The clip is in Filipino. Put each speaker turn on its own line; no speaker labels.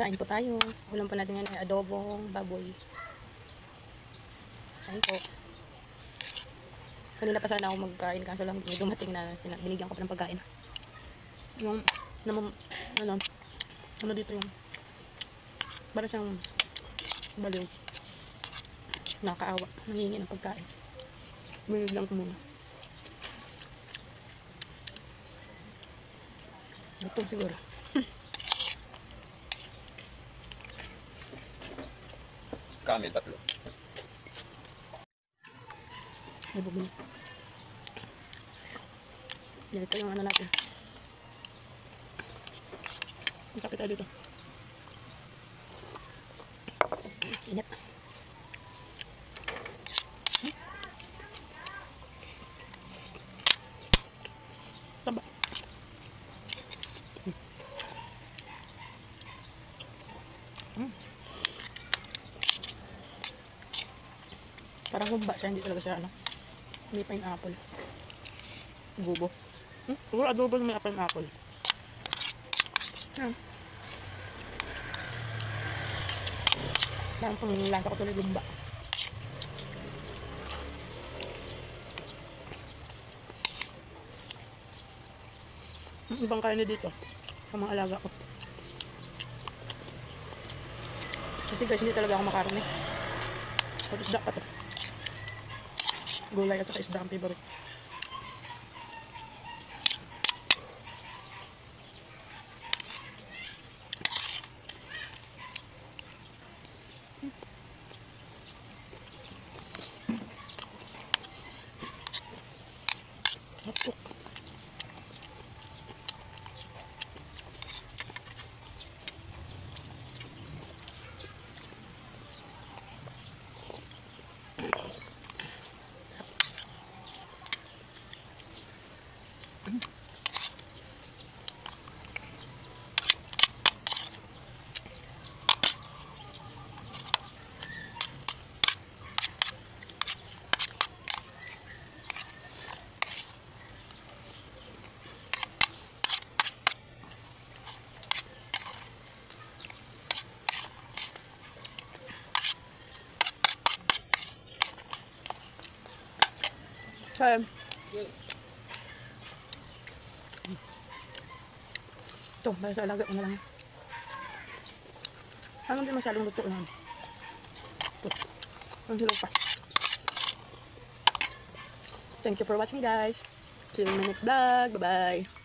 Kain po tayo. Ulam po natin ngayon ay adobong baboy. Kain po. Kanina pa sana ako magkain kaso lang dumating na binigyan ko pa ng pagkain. Yung ano dito yung para siyang baliw. Nakakaawa. Nangihingi ng pagkain. Binigyan ko muna. Gutom siguro.
Kami tatlo.
Ay, bubili. Ganito yung ano natin. Ang kapit tayo dito. Init. Taba. Parang humba siya, hindi talaga siya ano. May pineapple. Adobo. Siguro adobo na may pineapple. Parang pang lasa ko tuloy lumba. Ibang kain na dito sa mga alaga ko. Kasi guys, hindi talaga ako makaroni. Tapos isda pa to. Gulay at saka isda ang favorite. Hapok. Kaya ito, para sa alaga ko na lang. Hanggang di masyadong luto lang. Ito, ang hilaw pa. Thank you for watching guys. See you in my next vlog. Bye bye.